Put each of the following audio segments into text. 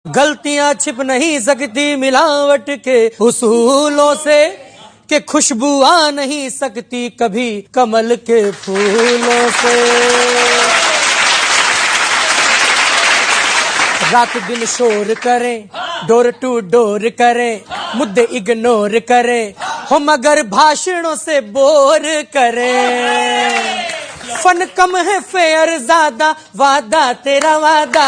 गलतियां छिप नहीं सकती मिलावट के उसूलों से, कि खुशबू आ नहीं सकती कभी कमल के फूलों से। रात दिन शोर करें, डोर टू डोर करें, मुद्दे इग्नोर करें, हो मगर भाषणों से बोर करें। फन कम है फेयर ज्यादा, वादा तेरा वादा,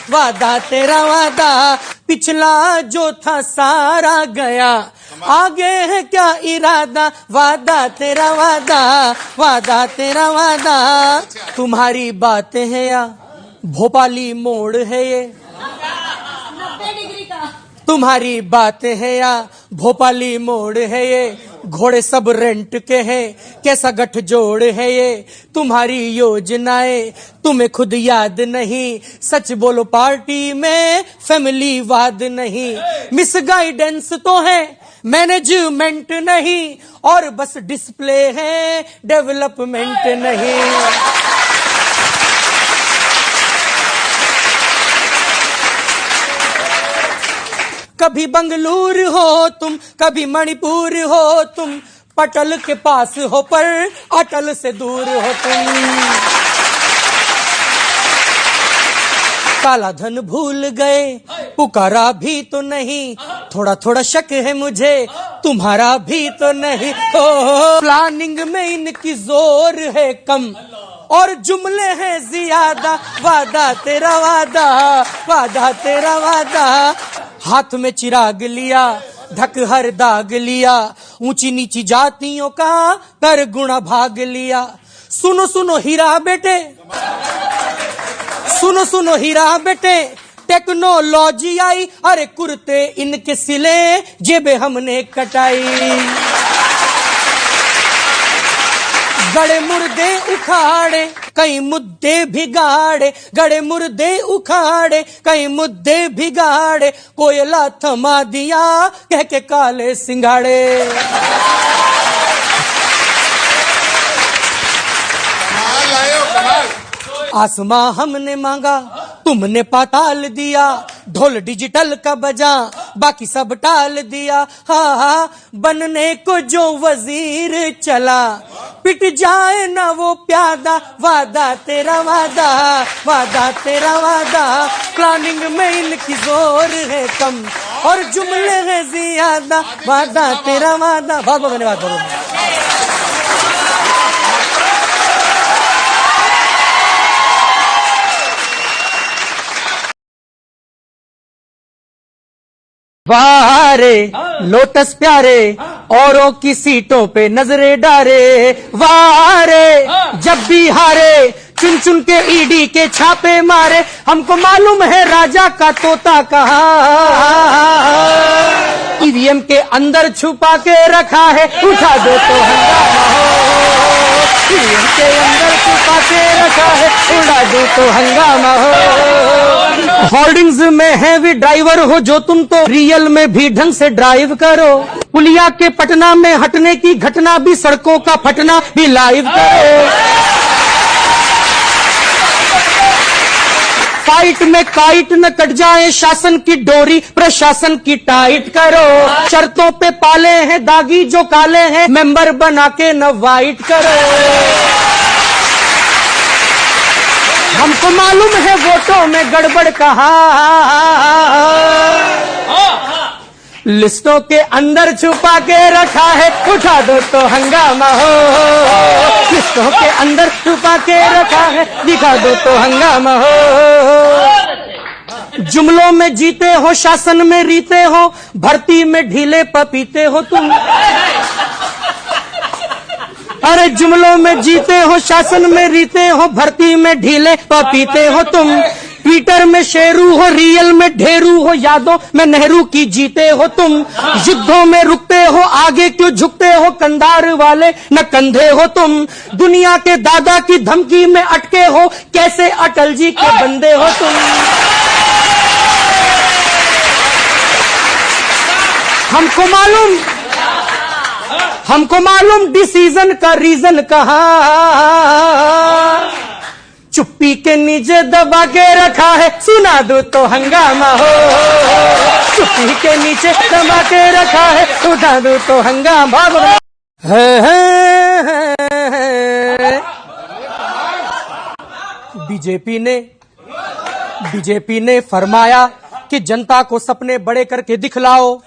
वादा तेरा वादा, पिछला जो था सारा गया, आगे है क्या इरादा, वादा तेरा वादा, वादा तेरा वादा। तुम्हारी बातें हैं या भोपाली मोड़ है ये, 90 डिग्री का। तुम्हारी बातें हैं या भोपाली मोड़ है ये, घोड़े सब रेंट के हैं, कैसा गठजोड़ है ये, तुम्हारी योजनाएं तुम्हें खुद याद नहीं, सच बोलो पार्टी में फैमिली वाद नहीं, मिसगाइडेंस तो है मैनेजमेंट नहीं, और बस डिस्प्ले है डेवलपमेंट नहीं। कभी बंगलुरु हो तुम, कभी मणिपुर हो तुम, पटल के पास हो पर अटल से दूर हो तुम। काला धन भूल गए, पुकारा भी तो नहीं, थोड़ा थोड़ा शक है मुझे तुम्हारा भी तो नहीं। ओ प्लानिंग में इनकी जोर है कम, और जुमले हैं ज्यादा, वादा तेरा वादा, वादा तेरा वादा। हाथ में चिराग लिया, ढक हर दाग लिया, ऊंची नीची जातियों का कर गुणा भाग लिया। सुनो सुनो हीरा बेटे, सुनो सुनो हीरा बेटे, टेक्नोलॉजी आई, अरे कुर्ते इनके सिले जेबे हमने कटाई। गड़े मुर्दे उखाड़े कई मुद्दे भिगाड़े, गड़े मुर्दे उखाड़े कई मुद्दे भिगाड़े, कोयला थमा दिया कह के काले सिंगाड़े। आसमां हमने मांगा तुमने पाताल दिया, ढोल डिजिटल का बजा बाकी सब टाल दिया। हाँ हाँ बनने को जो वजीर चला, पिट जाए ना वो प्यादा, वादा तेरा वादा, वादा तेरा वादा। प्लानिंग में इनकी जोर है कम, और जुमले हैं ज्यादा, वादा तेरा वादा। बहुत बहुत धन्यवाद। वारे लोटस प्यारे, औरों की सीटों पे नजरे डारे, वारे जब भी हारे चुन चुन के ईडी के छापे मारे, हमको मालूम है राजा का तोता कहाँ, ईवीएम के अंदर छुपा के रखा है, उठा दो तो हंगामा हो, ईवीएम के अंदर छुपा के रखा है, उड़ा दो तो हंगामा हो। होर्डिंग्स में हैवी ड्राइवर हो जो तुम, तो रियल में भी ढंग से ड्राइव करो। पुलिया के पटना में हटने की घटना भी, सड़कों का फटना भी लाइव करो। फाइट में काइट न कट जाए शासन की डोरी, प्रशासन की टाइट करो। शर्तों पे पाले हैं दागी जो काले हैं, मेंबर बना के न वाइट करो। हमको मालूम है वोटों में गड़बड़ कहाँ, लिस्टों के अंदर छुपा के रखा है, उठा दो तो हंगामा हो, लिस्टों के अंदर छुपा के रखा है, दिखा दो तो हंगामा हो। जुमलों में जीते हो, शासन में रीते हो, भर्ती में ढीले पपीते हो तुम। अरे जुमलों में जीते हो, शासन में रीते हो, भर्ती में ढीले पपीते हो तुम। ट्विटर में शेरू हो, रियल में ढेरू हो, यादों में नेहरू की जीते हो तुम। युद्धों में रुकते हो, आगे क्यों झुकते हो, कंधार वाले न कंधे हो तुम। दुनिया के दादा की धमकी में अटके हो, कैसे अटल जी के बंदे हो तुम। हमको मालूम डिसीजन का रीजन कहाँ, चुप्पी चुप्पी के नीचे दबा के रखा है, सुना दो तो हंगामा हो। चुप्पी के नीचे दबा के रखा है, सुना दो तो हंगामा हो। बीजेपी ने फरमाया कि जनता को सपने बड़े करके दिखलाओ,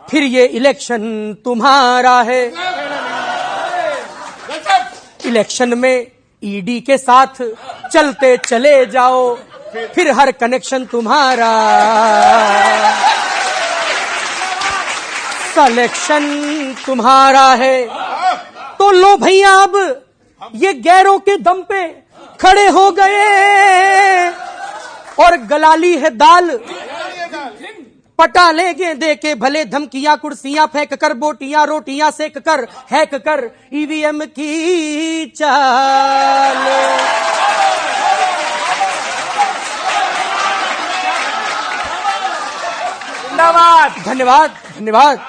फिर ये इलेक्शन तुम्हारा है। इलेक्शन में ईडी के साथ चलते चले जाओ, फिर हर कनेक्शन तुम्हारा। सिलेक्शन तुम्हारा है। तो लो भैया, अब ये गैरों के दम पे खड़े हो गए और गला ली है दाल। पटा लेंगे दे के भले धमकियां, कुर्सियां फेंक कर, बोटियां रोटियां सेक कर, हैक कर ईवीएम की चाल। धन्यवाद धन्यवाद।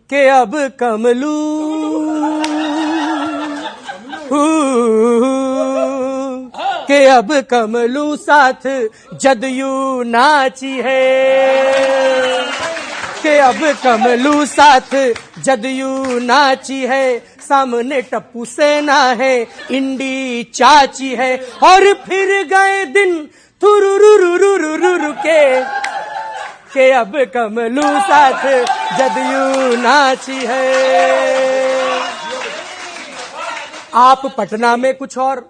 के अब कमलू के अब कमलू साथ जदयू नाची है। के अब कमलू साथ जदयू नाची है। सामने टप्पू सेना है, इंडी चाची है। और फिर गए दिन थुरुरुरुरुरुरु के अब कमलू साथ जदयू नाची है। आप पटना में कुछ और,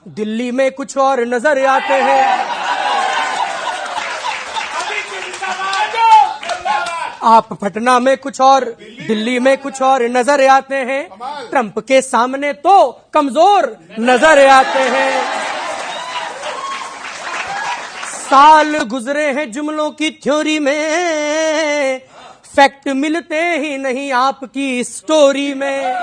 दिल्ली में कुछ और नजर आते हैं। आप पटना में कुछ और, दिल्ली में कुछ और नजर आते हैं। ट्रंप के सामने तो कमजोर नजर आते हैं। साल गुजरे हैं जुमलों की थ्योरी में, फैक्ट मिलते ही नहीं आपकी स्टोरी में।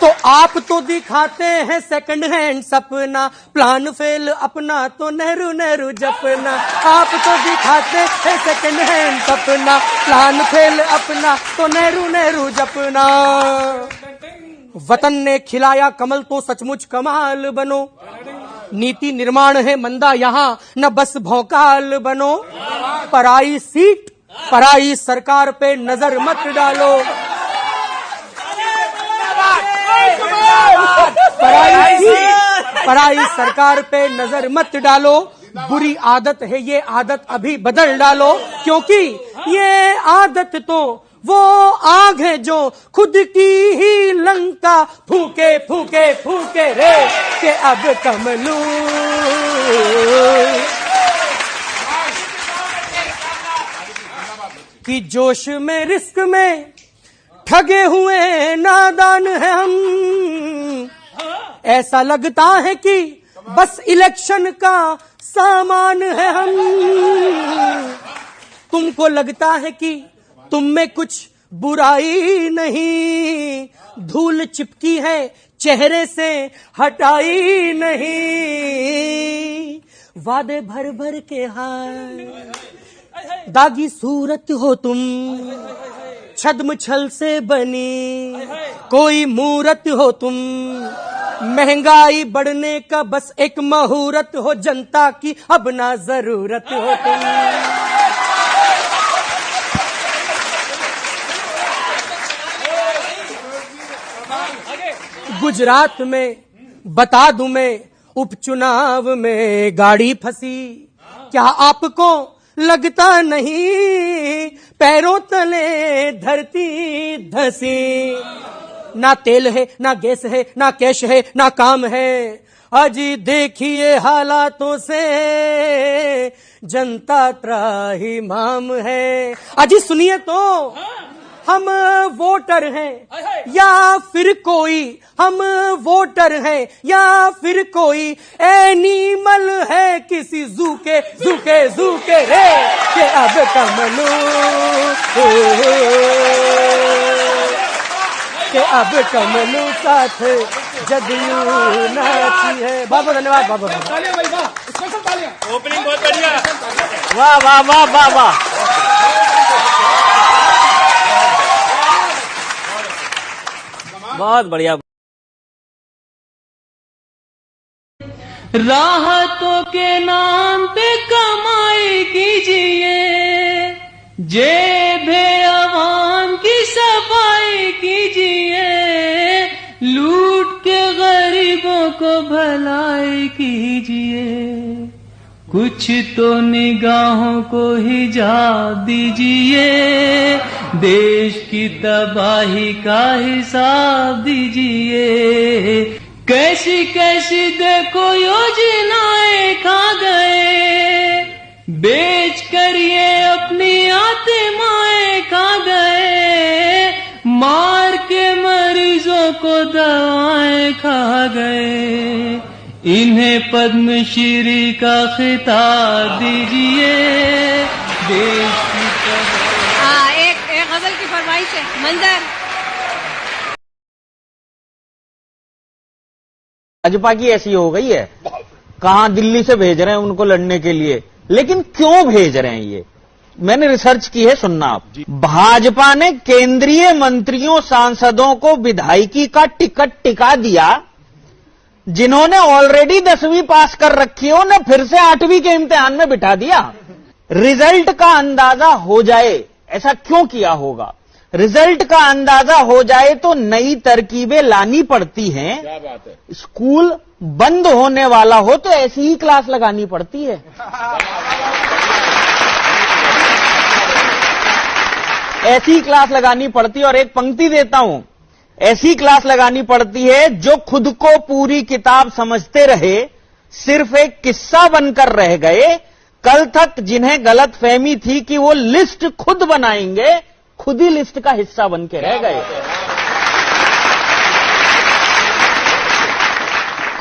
तो आप तो दिखाते हैं सेकंड हैंड सपना, प्लान फेल अपना तो नेहरू नेहरू जपना। आप तो दिखाते हैं सेकंड हैंड सपना, प्लान फेल अपना तो नेहरू नेहरू जपना। वतन ने खिलाया कमल तो सचमुच कमाल बनो। नीति निर्माण है मंदा यहाँ, न बस भौकाल बनो। पराई सीट पराई सरकार पे नजर मत डालो। पराई सरकार पे नजर मत डालो। बुरी आदत है ये आदत अभी बदल डालो, क्योंकि ये आदत तो वो आग है जो खुद की ही लंका फूके फूके फूके रे। के अब कमलू कि जोश में रिस्क में ठगे हुए नादान है हम। ऐसा लगता है कि बस इलेक्शन का सामान है हम। तुमको लगता है कि तुम में कुछ बुराई नहीं, धूल चिपकी है चेहरे से हटाई नहीं। वादे भर भर के हाय, दागी सूरत हो तुम, छद्म छल से बनी कोई मूरत हो तुम। महंगाई बढ़ने का बस एक मुहूर्त हो, जनता की अब ना जरूरत हो तुम। गुजरात में बता दूं मैं, उपचुनाव में गाड़ी फंसी। क्या आपको लगता नहीं पैरों तले धरती धसी। ना तेल है ना गैस है ना कैश है ना काम है। अजी देखिए हालातों से जनता त्राहिमाम है। अजी सुनिए तो, हम वोटर हैं या फिर कोई, हम वोटर हैं या फिर कोई एनिमल है किसी जू के रे। के अब कमलू के अब कमलू साथ जदयू नाची है। बाबा धन्यवाद। बाबा ओपनिंग बहुत बढ़िया। वाह वाह वाह वाह वाह। बहुत बढ़िया। राहतों के नाम पे कमाई कीजिए, जेब अवाम की सफाई कीजिए, लूट के गरीबों को भलाई कीजिए, कुछ तो निगाहों को हिजाब दीजिए, देश की तबाही का हिसाब दीजिए। कैसी कैसी देखो योजनाएं खा गए, बेच कर ये अपनी आत्माएं खा गए, मार के मरीजों को दवाएं खा गए, इन्हें पद्मश्री का खिताब दीजिए, देश की एक गजल की फरमाइश है। मंजर भाजपा की ऐसी हो गई है, कहां दिल्ली से भेज रहे हैं उनको लड़ने के लिए, लेकिन क्यों भेज रहे हैं ये मैंने रिसर्च की है, सुनना आप। भाजपा ने केंद्रीय मंत्रियों सांसदों को विधायकी का टिकट टिका दिया, जिन्होंने ऑलरेडी 10वीं पास कर रखी है उन्हें फिर से 8वीं के इम्तिहान में बिठा दिया। रिजल्ट का अंदाजा हो जाए, ऐसा क्यों किया होगा? रिजल्ट का अंदाजा हो जाए तो नई तरकीबें लानी पड़ती हैं। क्या बात है? स्कूल बंद होने वाला हो तो ऐसी ही क्लास लगानी पड़ती है। ऐसी क्लास लगानी पड़ती है। और एक पंक्ति देता हूं, ऐसी क्लास लगानी पड़ती है जो खुद को पूरी किताब समझते रहे, सिर्फ एक किस्सा बनकर रह गए। कल तक जिन्हें गलतफहमी थी कि वो लिस्ट खुद बनाएंगे, खुद ही लिस्ट का हिस्सा बन के रह गए।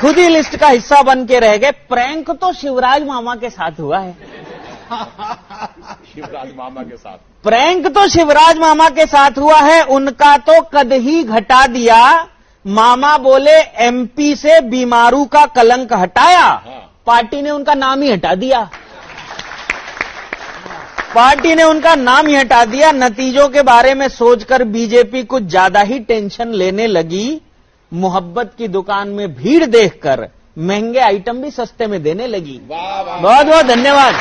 खुद ही लिस्ट का हिस्सा बन के रह गए। प्रैंक तो शिवराज मामा के साथ हुआ है। शिवराज मामा के साथ प्रैंक तो शिवराज मामा के साथ हुआ है, उनका तो कद ही घटा दिया। मामा बोले एमपी से बीमारू का कलंक हटाया, पार्टी ने उनका नाम ही हटा दिया। पार्टी ने उनका नाम ही हटा दिया। नतीजों के बारे में सोचकर बीजेपी कुछ ज्यादा ही टेंशन लेने लगी। मोहब्बत की दुकान में भीड़ देखकर महंगे आइटम भी सस्ते में देने लगी। बहुत बहुत धन्यवाद।